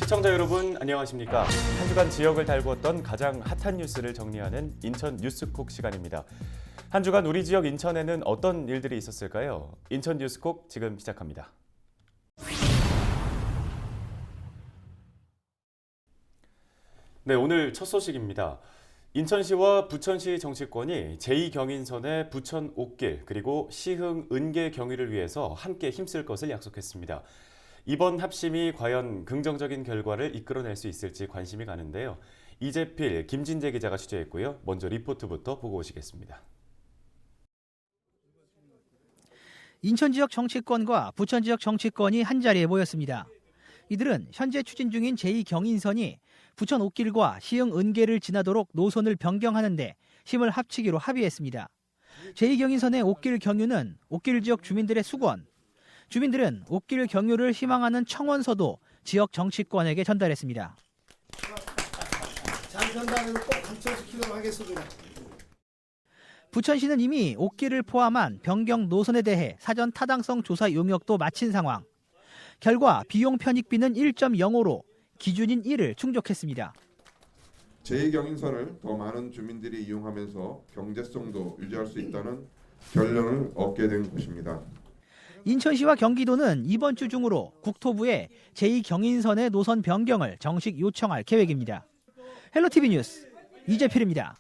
시청자 여러분 안녕하십니까? 한 주간 지역을 달구었던 가장 핫한 뉴스를 정리하는 인천 뉴스콕 시간입니다. 한 주간 우리 지역 인천에는 어떤 일들이 있었을까요? 인천 뉴스콕 지금 시작합니다. 네, 오늘 첫 소식입니다. 인천시와 부천시 정치권이 제2경인선의 부천 옥길 그리고 시흥 은계 경유를 위해서 함께 힘쓸 것을 약속했습니다. 이번 합심이 과연 긍정적인 결과를 이끌어낼 수 있을지 관심이 가는데요. 이재필, 김진재 기자가 취재했고요. 먼저 리포트부터 보고 오시겠습니다. 인천 지역 정치권과 부천 지역 정치권이 한자리에 모였습니다. 이들은 현재 추진 중인 제2경인선이 부천 옥길과 시흥 은계를 지나도록 노선을 변경하는데 힘을 합치기로 합의했습니다. 제2경인선의 옥길 경유는 옥길 지역 주민들의 수건, 주민들은 옥길 경유를 희망하는 청원서도 지역 정치권에게 전달했습니다. 잘 전달해서 꼭 당첨시키도록 하겠습니다. 부천시는 이미 옥길을 포함한 변경 노선에 대해 사전 타당성 조사 용역도 마친 상황. 결과 비용 편익비는 1.05로 기준인 1을 충족했습니다. 제2경인선을 더 많은 주민들이 이용하면서 경제성도 유지할 수 있다는 결론을 얻게 된 것입니다. 인천시와 경기도는 이번 주 중으로 국토부에 제2경인선의 노선 변경을 정식 요청할 계획입니다. 헬로티비 뉴스 이재필입니다.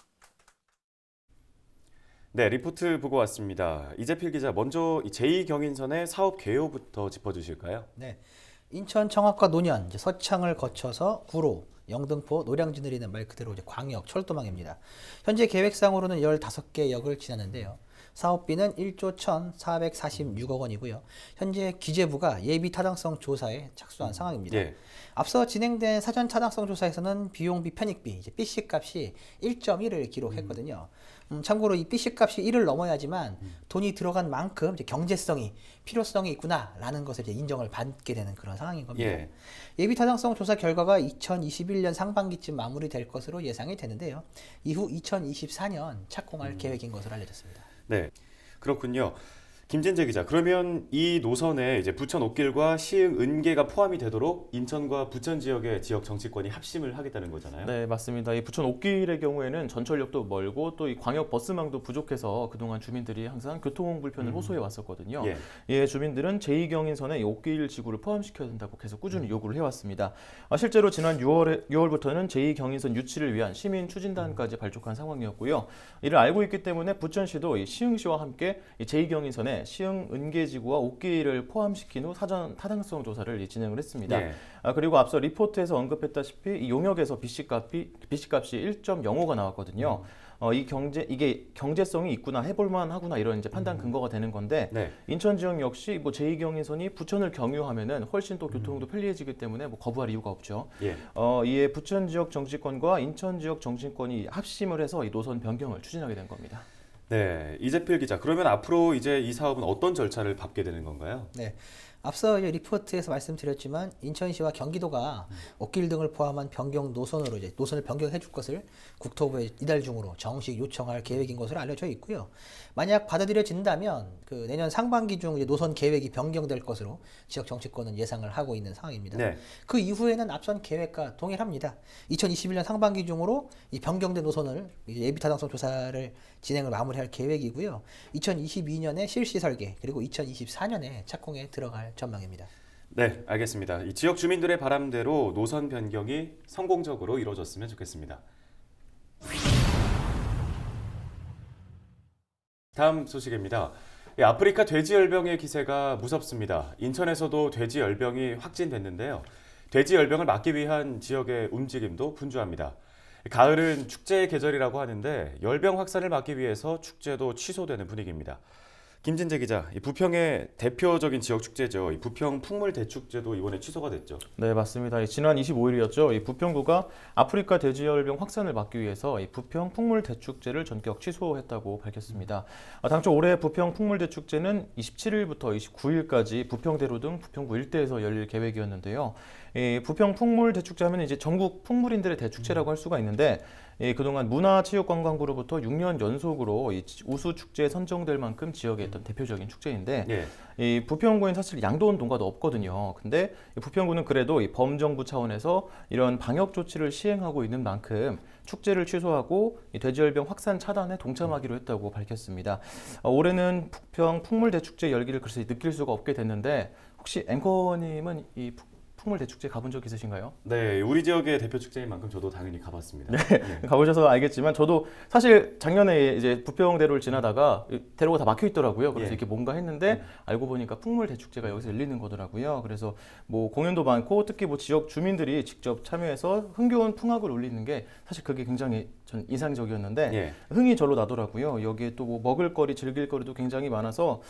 네, 리포트 보고 왔습니다. 이재필 기자, 먼저 제2경인선의 사업 개요부터 짚어주실까요? 네, 인천 청학과 노년, 서창을 거쳐서 구로, 영등포, 노량진 내리는 말 그대로 광역 철도망입니다. 현재 계획상으로는 15개 역을 지나는데요. 사업비는 1조 1,446억 원이고요. 현재 기재부가 예비 타당성 조사에 착수한 상황입니다. 예. 앞서 진행된 사전 타당성 조사에서는 비용비 편익비, BC 값이 1.1을 기록했거든요. 참고로 이 BC 값이 1을 넘어야지만 돈이 들어간 만큼 경제성이, 필요성이 있구나라는 것을 인정을 받게 되는 그런 상황인 겁니다. 예. 예비 타당성 조사 결과가 2021년 상반기쯤 마무리될 것으로 예상이 되는데요. 이후 2024년 착공할 계획인 것으로 알려졌습니다. 네, 그렇군요. 김진재 기자, 그러면 이 노선에 이제 부천 옥길과 시흥 은계가 포함이 되도록 인천과 부천 지역의 지역 정치권이 합심을 하겠다는 거잖아요. 네, 맞습니다. 이 부천 옥길의 경우에는 전철역도 멀고 또 이 광역 버스망도 부족해서 그동안 주민들이 항상 교통 불편을 호소해 왔었거든요. 예. 예, 주민들은 제2경인선에 이 옥길 지구를 포함시켜야 된다고 계속 꾸준히 요구를 해왔습니다. 실제로 지난 6월부터는 제2경인선 유치를 위한 시민 추진단까지 발족한 상황이었고요. 이를 알고 있기 때문에 부천시도 이 시흥시와 함께 이 제2경인선에 시흥 은계지구와 옥길을 포함시킨 후 사전 타당성 조사를 진행을 했습니다. 네. 그리고 앞서 리포트에서 언급했다시피 이 용역에서 BC 값이 1.05가 나왔거든요. 이게 경제성이 있구나, 해볼만 하구나 이런 이제 판단 근거가 되는 건데 네. 인천 지역 역시 뭐 제2경인선이 부천을 경유하면은 훨씬 또 교통도 편리해지기 때문에 뭐 거부할 이유가 없죠. 예. 이에 부천 지역 정치권과 인천 지역 정치권이 합심을 해서 이 노선 변경을 추진하게 된 겁니다. 네, 이재필 기자, 그러면 앞으로 이제 이 사업은 어떤 절차를 밟게 되는 건가요? 네. 앞서 리포트에서 말씀드렸지만 인천시와 경기도가 옥길 등을 포함한 변경 노선으로 노선을 변경해 줄 것을 국토부에 이달 중으로 정식 요청할 계획인 것으로 알려져 있고요. 만약 받아들여진다면 내년 상반기 중 노선 계획이 변경될 것으로 지역 정치권은 예상을 하고 있는 상황입니다. 네. 그 이후에는 앞선 계획과 동일합니다. 2021년 상반기 중으로 이 변경된 노선을 예비 타당성 조사를 진행을 마무리할 계획이고요. 2022년에 실시 설계 그리고 2024년에 착공에 들어갈 전망입니다. 네, 알겠습니다. 이 지역 주민들의 바람대로 노선 변경이 성공적으로 이루어졌으면 좋겠습니다. 다음 소식입니다. 아프리카 돼지열병의 기세가 무섭습니다. 인천에서도 돼지열병이 확진됐는데요. 돼지열병을 막기 위한 지역의 움직임도 분주합니다. 가을은 축제의 계절이라고 하는데 열병 확산을 막기 위해서 축제도 취소되는 분위기입니다. 김진재 기자, 이 부평의 대표적인 지역 축제죠. 이 부평 풍물대축제도 이번에 취소가 됐죠. 네, 맞습니다. 지난 25일이었죠. 이 부평구가 아프리카 돼지열병 확산을 막기 위해서 이 부평 풍물대축제를 전격 취소했다고 밝혔습니다. 당초 올해 부평 풍물대축제는 27일부터 29일까지 부평대로 등 부평구 일대에서 열릴 계획이었는데요. 이 부평 풍물 대축제하면 이제 전국 풍물인들의 대축제라고 할 수가 있는데 그동안 문화체육관광부로부터 6년 연속으로 이 우수 축제에 선정될 만큼 지역의 어떤 대표적인 축제인데 예. 이 부평구엔 사실 양도원 농가도 없거든요. 근데 이 부평구는 그래도 이 범정부 차원에서 이런 방역 조치를 시행하고 있는 만큼 축제를 취소하고 이 돼지열병 확산 차단에 동참하기로 했다고 밝혔습니다. 올해는 부평 풍물 대축제 열기를 글쎄 느낄 수가 없게 됐는데 혹시 앵커님은 이 풍물 대축제 가본 적 있으신가요? 네, 우리 지역의 대표 축제인 만큼 저도 당연히 가봤습니다. 가보셔서 알겠지만 저도 사실 작년에 이제 부평대로를 지나다가 대로가 다 막혀 있더라고요. 그래서 예. 이렇게 뭔가 했는데 알고 보니까 풍물 대축제가 여기서 열리는 거더라고요. 그래서 뭐 공연도 많고 특히 뭐 지역 주민들이 직접 참여해서 흥겨운 풍악을 울리는 게 사실 그게 굉장히 전 인상적이었는데 예. 흥이 절로 나더라고요. 여기에 또 뭐 먹을거리, 즐길거리도 굉장히 많아서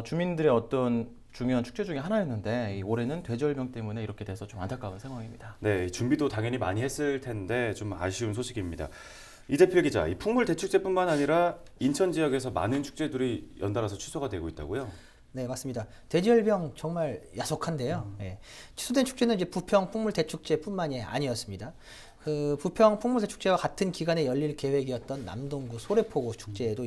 주민들의 어떤 중요한 축제 중에 하나였는데 올해는 돼지열병 때문에 이렇게 돼서 좀 안타까운 상황입니다. 네, 준비도 당연히 많이 했을 텐데 좀 아쉬운 소식입니다. 이재필 기자, 이 풍물 대축제뿐만 아니라 인천 지역에서 많은 축제들이 연달아서 취소가 되고 있다고요? 네, 맞습니다. 돼지열병 정말 야속한데요. 예. 취소된 축제는 이제 부평 풍물 대축제뿐만이 아니었습니다. 그 부평 풍물 대축제와 같은 기간에 열릴 계획이었던 남동구 소래포구 축제도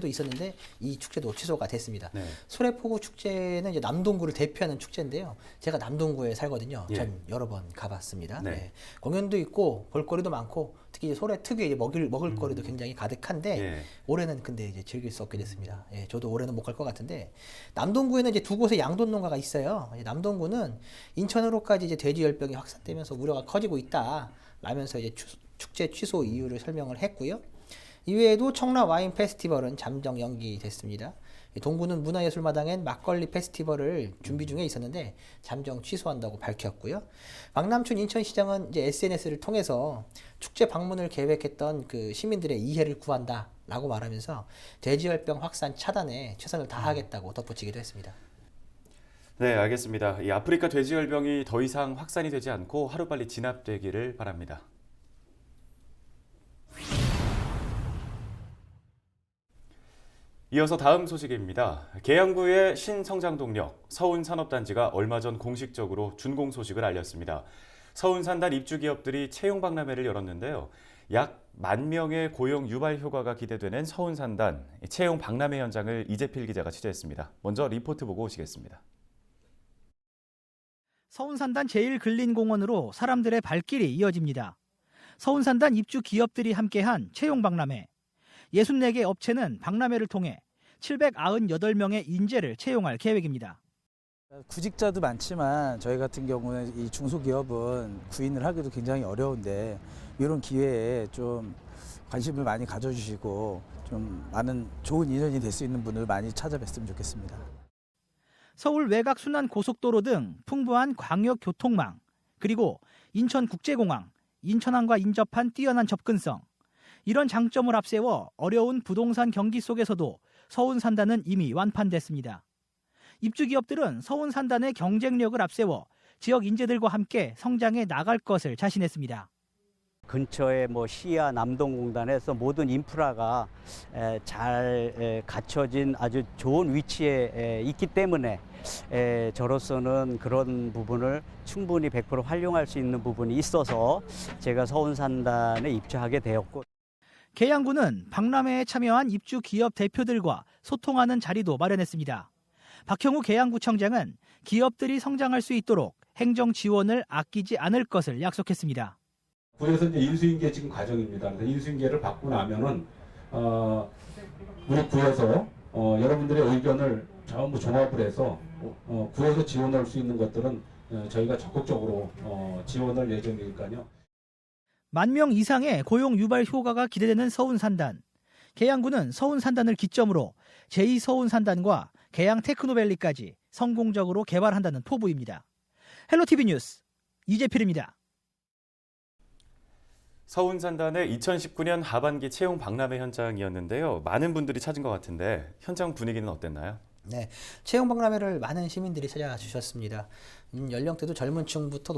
있었는데 이 축제도 취소가 됐습니다. 네. 소래포구 축제는 이제 남동구를 대표하는 축제인데요. 제가 남동구에 살거든요. 예. 전 여러 번 가봤습니다. 네. 네. 공연도 있고 볼거리도 많고 특히 이제 소래 특유의 이제 먹을거리도 굉장히 가득한데 예. 올해는 근데 이제 즐길 수 없게 됐습니다. 예, 저도 올해는 못 갈 것 같은데 남동구에는 이제 두 곳의 양돈 농가가 있어요. 남동구는 인천으로까지 이제 돼지열병이 확산되면서 우려가 커지고 있다. 라면서 이제 축제 취소 이유를 설명을 했고요. 이외에도 청라 와인 페스티벌은 잠정 연기됐습니다. 동구는 문화예술마당엔 막걸리 페스티벌을 준비 중에 있었는데 잠정 취소한다고 밝혔고요. 박남춘 인천시장은 이제 SNS를 통해서 축제 방문을 계획했던 그 시민들의 이해를 구한다라고 말하면서 돼지열병 확산 차단에 최선을 다하겠다고 덧붙이기도 했습니다. 네, 알겠습니다. 이 아프리카 돼지열병이 더 이상 확산이 되지 않고 하루빨리 진압되기를 바랍니다. 이어서 다음 소식입니다. 계양구의 신성장동역 서운산업단지가 얼마 전 공식적으로 준공 소식을 알렸습니다. 서운산단 입주기업들이 채용박람회를 열었는데요. 약 10,000명의 고용 유발 효과가 기대되는 서운산단 채용박람회 현장을 이재필 기자가 취재했습니다. 먼저 리포트 보고 오시겠습니다. 서운산단 제1근린공원으로 사람들의 발길이 이어집니다. 서운산단 입주 기업들이 함께한 채용박람회. 64개 업체는 박람회를 통해 798명의 인재를 채용할 계획입니다. 구직자도 많지만 저희 같은 경우는 이 중소기업은 구인을 하기도 굉장히 어려운데 이런 기회에 좀 관심을 많이 가져주시고 좀 많은 좋은 인연이 될 수 있는 분을 많이 찾아뵀으면 좋겠습니다. 서울 외곽 순환 고속도로 등 풍부한 광역 교통망, 그리고 인천국제공항, 인천항과 인접한 뛰어난 접근성. 이런 장점을 앞세워 어려운 부동산 경기 속에서도 서운산단은 이미 완판됐습니다. 입주기업들은 서운산단의 경쟁력을 앞세워 지역 인재들과 함께 성장해 나갈 것을 자신했습니다. 근처에 뭐 시야 남동공단에서 모든 인프라가 잘 갖춰진 아주 좋은 위치에 있기 때문에 저로서는 그런 부분을 충분히 100% 활용할 수 있는 부분이 있어서 제가 서운산단에 입주하게 되었고, 계양구는 박람회에 참여한 입주 기업 대표들과 소통하는 자리도 마련했습니다. 박형우 계양구청장은 기업들이 성장할 수 있도록 행정 지원을 아끼지 않을 것을 약속했습니다. 구에서 이제 인수인계 지금 과정입니다. 그래서 인수인계를 받고 나면은 우리 구에서 여러분들의 의견을 전부 종합을 해서 구에서 지원할 수 있는 것들은 저희가 적극적으로 지원할 예정이니까요. 10,000명 이상의 고용 유발 효과가 기대되는 서운산단. 계양구는 서운산단을 기점으로 제2서운산단과 계양 테크노밸리까지 성공적으로 개발한다는 포부입니다. 헬로티비 뉴스 이재필입니다. 서운산단의 2019년 하반기 채용 박람회 현장이었는데요. 많은 분들이 찾은 것 같은데 현장 분위기는 어땠나요? 네, 채용 박람회를 많은 시민들이 찾아주셨습니다. 연령대도 젊은 층부터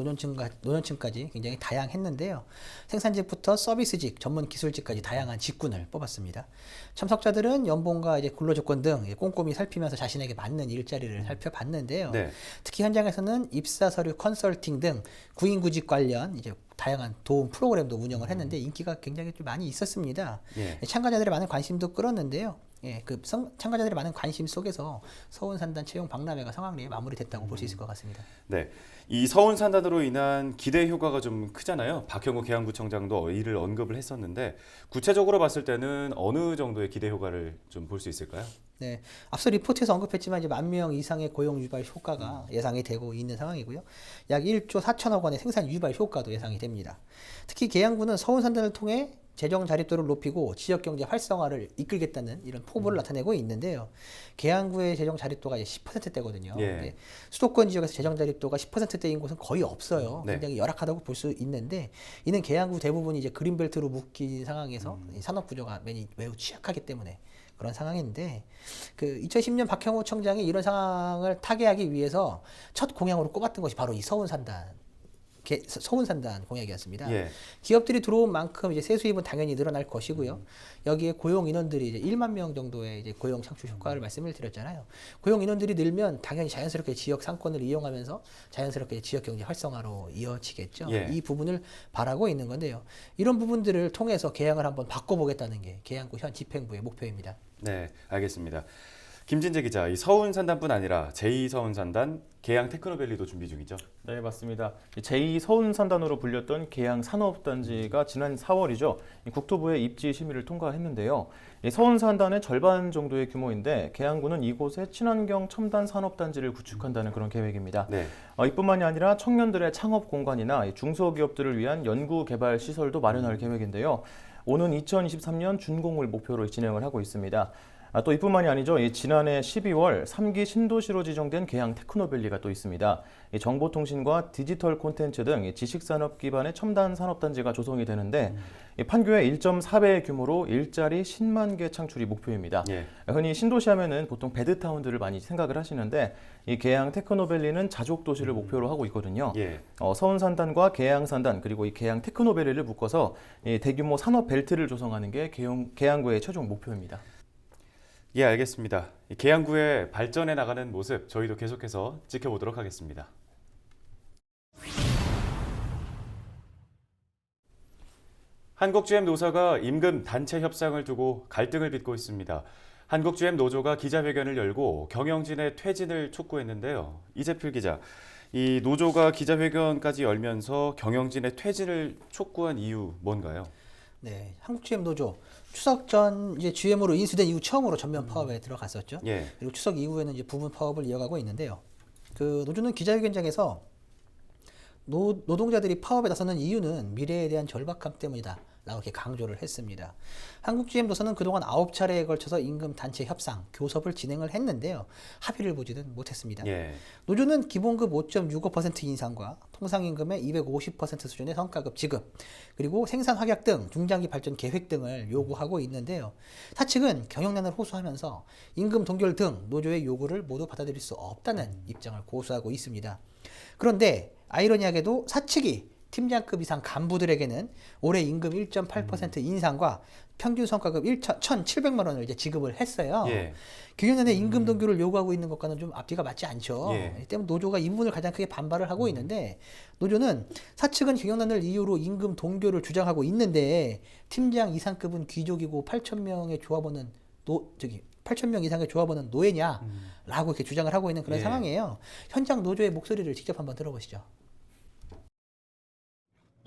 노년층까지 굉장히 다양했는데요. 생산직부터 서비스직, 전문 기술직까지 다양한 직군을 뽑았습니다. 참석자들은 연봉과 이제 근로조건 등 꼼꼼히 살피면서 자신에게 맞는 일자리를 살펴봤는데요. 네. 특히 현장에서는 입사 서류 컨설팅 등 구인구직 관련 이제 다양한 도움 프로그램도 운영을 했는데 인기가 굉장히 좀 많이 있었습니다. 예. 참가자들의 많은 관심도 끌었는데요. 참가자들의 많은 관심 속에서 서운산단 채용 박람회가 성황리에 마무리됐다고 볼 수 있을 것 같습니다. 네, 이 서운 산단으로 인한 기대 효과가 좀 크잖아요. 박형우 계양구청장도 이를 언급을 했었는데 구체적으로 봤을 때는 어느 정도의 기대 효과를 좀 볼 수 있을까요? 네, 앞서 리포트에서 언급했지만 이제 10,000명 이상의 고용 유발 효과가 예상이 되고 있는 상황이고요. 약 1조 4천억 원의 생산 유발 효과도 예상이 됩니다. 특히 계양구는 서운산단을 통해 재정 자립도를 높이고 지역 경제 활성화를 이끌겠다는 이런 포부를 나타내고 있는데요. 계양구의 재정 자립도가 이제 10%대거든요. 예. 수도권 지역에서 재정 자립도가 10%대인 곳은 거의 없어요. 네. 굉장히 열악하다고 볼 수 있는데 이는 계양구 대부분이 이제 그린벨트로 묶인 상황에서 이 산업 구조가 매우 취약하기 때문에 그런 상황인데 2010년 박형우 청장이 이런 상황을 타개하기 위해서 첫 공약으로 꼽았던 것이 바로 이 서운산단 공약이었습니다. 예. 기업들이 들어온 만큼 이제 세수입은 당연히 늘어날 것이고요. 여기에 고용 인원들이 이제 1만 명 정도의 이제 고용 창출 효과를 말씀을 드렸잖아요. 고용 인원들이 늘면 당연히 자연스럽게 지역 상권을 이용하면서 자연스럽게 지역 경제 활성화로 이어지겠죠. 예. 이 부분을 바라고 있는 건데요. 이런 부분들을 통해서 계양을 한번 바꿔보겠다는 게 계양구 현 집행부의 목표입니다. 네, 알겠습니다. 김진재 기자, 이 서운 산단뿐 아니라 제2서운 산단, 계양 테크노밸리도 준비 중이죠? 네, 맞습니다. 제2 서운산단으로 불렸던 계양 산업단지가 지난 4월이죠. 국토부의 입지 심의를 통과했는데요. 이 서운산단의 절반 정도의 규모인데 계양구는 이곳에 친환경 첨단 산업단지를 구축한다는 그런 계획입니다. 네. 이뿐만이 아니라 청년들의 창업 공간이나 중소기업들을 위한 연구 개발 시설도 마련할 계획인데요. 오는 2023년 준공을 목표로 진행을 하고 있습니다. 또 이뿐만이 아니죠. 지난해 12월 3기 신도시로 지정된 계양 테크노밸리가 또 있습니다. 정보통신과 디지털 콘텐츠 등 지식산업 기반의 첨단 산업단지가 조성이 되는데 판교의 1.4배 규모로 일자리 10만 개 창출이 목표입니다. 예. 흔히 신도시 하면은 보통 베드타운들을 많이 생각을 하시는데 이 계양 테크노밸리는 자족 도시를 목표로 하고 있거든요. 예. 서운산단과 계양산단 그리고 이 계양 테크노밸리를 묶어서 이 대규모 산업 벨트를 조성하는 게 계양구의 최종 목표입니다. 예, 알겠습니다. 이 계양구의 발전해 나가는 모습 저희도 계속해서 지켜보도록 하겠습니다. 한국GM 노사가 임금 단체 협상을 두고 갈등을 빚고 있습니다. 한국GM 노조가 기자회견을 열고 경영진의 퇴진을 촉구했는데요. 이재필 기자, 이 노조가 기자회견까지 열면서 경영진의 퇴진을 촉구한 이유 뭔가요? 네, 한국GM 노조 추석 전 이제 GM으로 인수된 이후 처음으로 전면 파업에 들어갔었죠. 예. 그리고 추석 이후에는 이제 부분 파업을 이어가고 있는데요. 노조는 기자회견장에서 노동자들이 파업에 나서는 이유는 미래에 대한 절박함 때문이다 라고 이렇게 강조를 했습니다. 한국GM 노사는 그동안 9차례에 걸쳐서 임금 단체 협상, 교섭을 진행을 했는데요. 합의를 보지는 못했습니다. 예. 노조는 기본급 5.65% 인상과 통상임금의 250% 수준의 성과급 지급, 그리고 생산 확약 등 중장기 발전 계획 등을 요구하고 있는데요. 사측은 경영난을 호소하면서 임금 동결 등 노조의 요구를 모두 받아들일 수 없다는 입장을 고수하고 있습니다. 그런데 아이러니하게도 사측이 팀장급 이상 간부들에게는 올해 임금 1.8% 인상과 평균 성과급 1,700만 원을 이제 지급을 했어요. 예. 경영난의 임금 동결을 요구하고 있는 것과는 좀 앞뒤가 맞지 않죠. 예. 때문에 노조가 이 부분을 가장 크게 반발을 하고 있는데 노조는 사측은 경영난을 이유로 임금 동결을 주장하고 있는데 팀장 이상급은 귀족이고 8,000명의 조합원은 8,000명 이상의 조합원은 노예냐라고 이렇게 주장을 하고 있는 그런 예. 상황이에요. 현장 노조의 목소리를 직접 한번 들어보시죠.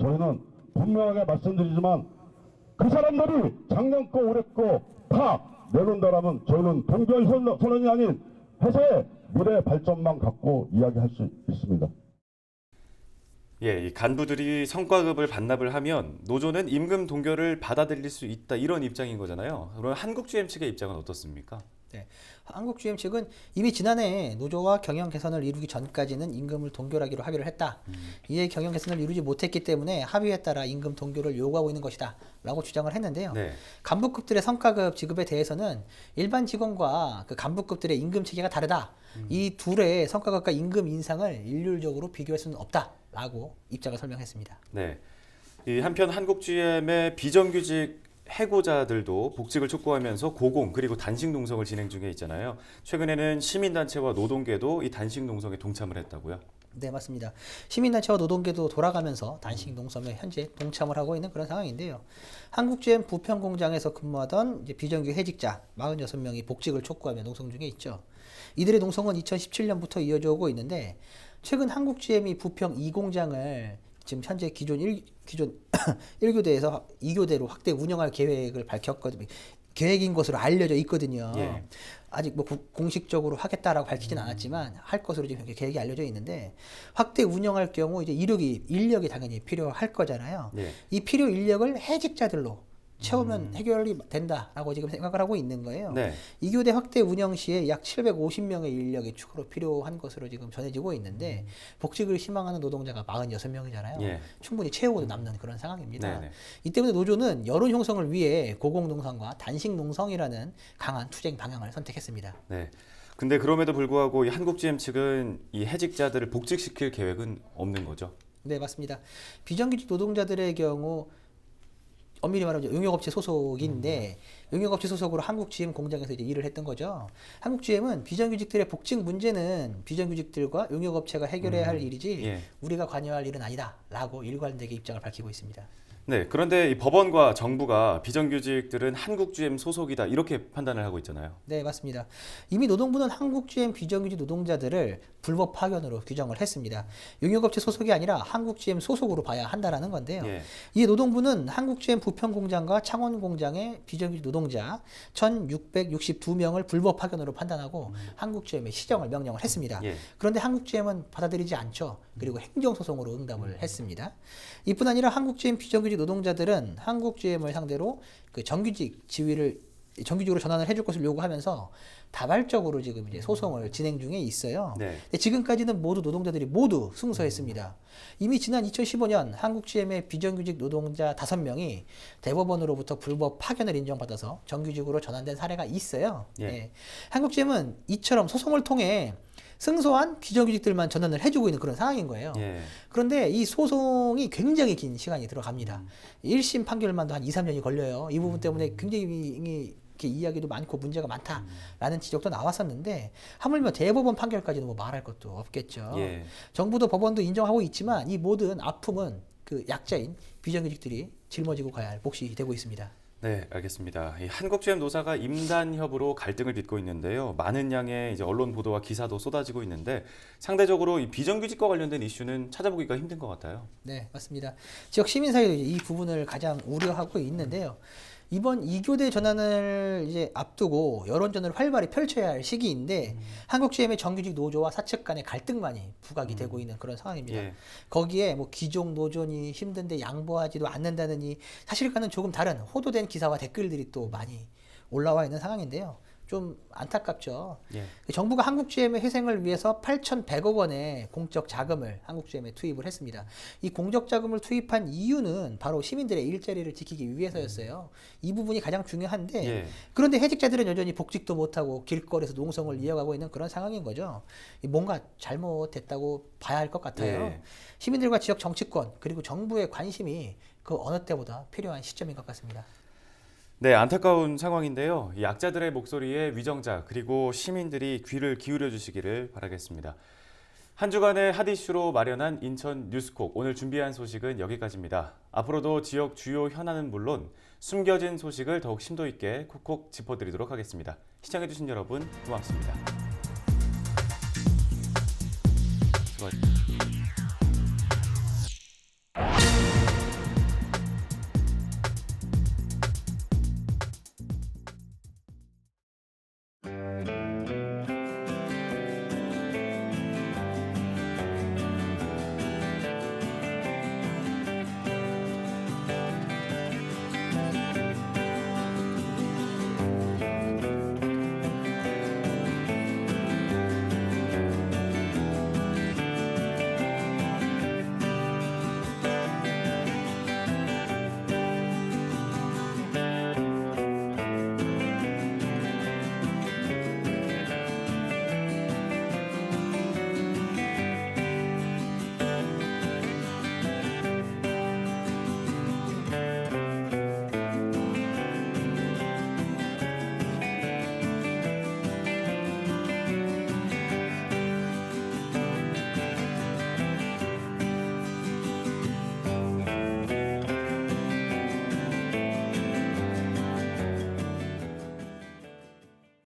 저희는 분명하게 말씀드리지만 그 사람들이 작년 거 올해 거 다 내놓는다라면 저희는 동결 선언이 아닌 회사의 미래 발전만 갖고 이야기할 수 있습니다. 예, 이 간부들이 성과급을 반납을 하면 노조는 임금 동결을 받아들일 수 있다 이런 입장인 거잖아요. 그럼 한국GM 측의 입장은 어떻습니까? 한국GM 측은 이미 지난해 노조와 경영 개선을 이루기 전까지는 임금을 동결하기로 합의를 했다. 이에 경영 개선을 이루지 못했기 때문에 합의에 따라 임금 동결을 요구하고 있는 것이다 라고 주장을 했는데요. 네. 간부급들의 성과급 지급에 대해서는 일반 직원과 그 간부급들의 임금 체계가 다르다. 이 둘의 성과급과 임금 인상을 일률적으로 비교할 수는 없다 라고 입장을 설명했습니다. 네. 이 한편 한국GM의 비정규직 해고자들도 복직을 촉구하면서 고공 그리고 단식 농성을 진행 중에 있잖아요. 최근에는 시민단체와 노동계도 이 단식 농성에 동참을 했다고요? 네, 맞습니다. 시민단체와 노동계도 돌아가면서 단식 농성에 현재 동참을 하고 있는 그런 상황인데요. 한국GM 부평공장에서 근무하던 이제 비정규 해직자 46명이 복직을 촉구하며 농성 중에 있죠. 이들의 농성은 2017년부터 이어져 오고 있는데 최근 한국GM이 부평 2공장을 지금 현재 기존 1교대에서 2교대로 확대 운영할 계획을 밝혔거든요. 계획인 것으로 알려져 있거든요. 예. 아직 뭐 공식적으로 하겠다라고 밝히진 않았지만 할 것으로 지금 계획이 알려져 있는데 확대 운영할 경우 이제 인력이 당연히 필요할 거잖아요. 예. 이 필요 인력을 해직자들로 채우면 해결이 된다라고 지금 생각을 하고 있는 거예요. 네. 2교대 확대 운영 시에 약 750명의 인력이 추가로 필요한 것으로 지금 전해지고 있는데 복직을 희망하는 노동자가 46명이잖아요. 예. 충분히 채우고도 남는 그런 상황입니다. 네네. 이 때문에 노조는 여론 형성을 위해 고공농성과 단식 농성이라는 강한 투쟁 방향을 선택했습니다. 네. 근데 그럼에도 불구하고 이 한국GM 측은 이 해직자들을 복직시킬 계획은 없는 거죠? 네, 맞습니다. 비정규직 노동자들의 경우 엄밀히 말하면 용역업체 소속인데 용역업체 소속으로 한국GM 공장에서 이제 일을 했던 거죠. 한국GM은 비정규직들의 복직 문제는 비정규직들과 용역업체가 해결해야 할 일이지 예. 우리가 관여할 일은 아니다라고 일관되게 입장을 밝히고 있습니다. 네. 그런데 이 법원과 정부가 비정규직들은 한국GM 소속이다 이렇게 판단을 하고 있잖아요. 네, 맞습니다. 이미 노동부는 한국GM 비정규직 노동자들을 불법 파견으로 규정을 했습니다. 용역업체 소속이 아니라 한국GM 소속으로 봐야 한다라는 건데요. 예. 이에 노동부는 한국GM 부평공장과 창원공장의 비정규직 노동자 1,662명을 불법 파견으로 판단하고 한국GM에 시정을 명령을 했습니다. 예. 그런데 한국GM은 받아들이지 않죠. 그리고 행정소송으로 응답을 했습니다. 이뿐 아니라 한국GM 비정규직 노동자들은 한국GM을 상대로 그 정규직으로 전환을 해줄 것을 요구하면서 다발적으로 지금 이제 소송을 진행 중에 있어요. 네. 근데 지금까지는 모두 노동자들이 모두 승소했습니다. 이미 지난 2015년 한국GM의 비정규직 노동자 5명이 대법원으로부터 불법 파견을 인정받아서 정규직으로 전환된 사례가 있어요. 예. 예. 한국GM은 이처럼 소송을 통해 승소한 비정규직들만 전환을 해주고 있는 그런 상황인 거예요. 예. 그런데 이 소송이 굉장히 긴 시간이 들어갑니다. 1심 판결만도 한 2, 3년이 걸려요. 이 부분 때문에 굉장히 이렇게 이야기도 많고 문제가 많다라는 지적도 나왔었는데 하물며 대법원 판결까지는 뭐 말할 것도 없겠죠. 예. 정부도 법원도 인정하고 있지만 이 모든 아픔은 그 약자인 비정규직들이 짊어지고 가야 할 몫이 되고 있습니다. 네, 알겠습니다. 이 한국GM 노사가 임단협으로 갈등을 빚고 있는데요. 많은 양의 이제 언론 보도와 기사도 쏟아지고 있는데 상대적으로 이 비정규직과 관련된 이슈는 찾아보기가 힘든 것 같아요. 네, 맞습니다. 지역 시민사회도 이 부분을 가장 우려하고 있는데요. 이번 2교대 전환을 이제 앞두고 여론전을 활발히 펼쳐야 할 시기인데 한국GM의 정규직 노조와 사측 간의 갈등만이 부각이 되고 있는 그런 상황입니다. 예. 거기에 뭐 기존 노조니 힘든데 양보하지도 않는다느니 사실과는 조금 다른 호도된 기사와 댓글들이 또 많이 올라와 있는 상황인데요. 좀 안타깝죠. 예. 정부가 한국GM의 회생을 위해서 8,100억 원의 공적 자금을 한국GM에 투입을 했습니다. 이 공적 자금을 투입한 이유는 바로 시민들의 일자리를 지키기 위해서였어요. 이 부분이 가장 중요한데 예. 그런데 해직자들은 여전히 복직도 못하고 길거리에서 농성을 이어가고 있는 그런 상황인 거죠. 뭔가 잘못됐다고 봐야 할 것 같아요. 예. 시민들과 지역 정치권 그리고 정부의 관심이 그 어느 때보다 필요한 시점인 것 같습니다. 네, 안타까운 상황인데요. 이 약자들의 목소리에 위정자 그리고 시민들이 귀를 기울여 주시기를 바라겠습니다. 한 주간의 핫 이슈로 마련한 인천 뉴스콕 오늘 준비한 소식은 여기까지입니다. 앞으로도 지역 주요 현안은 물론 숨겨진 소식을 더욱 심도 있게 콕콕 짚어드리도록 하겠습니다. 시청해주신 여러분 고맙습니다. 수고하셨습니다.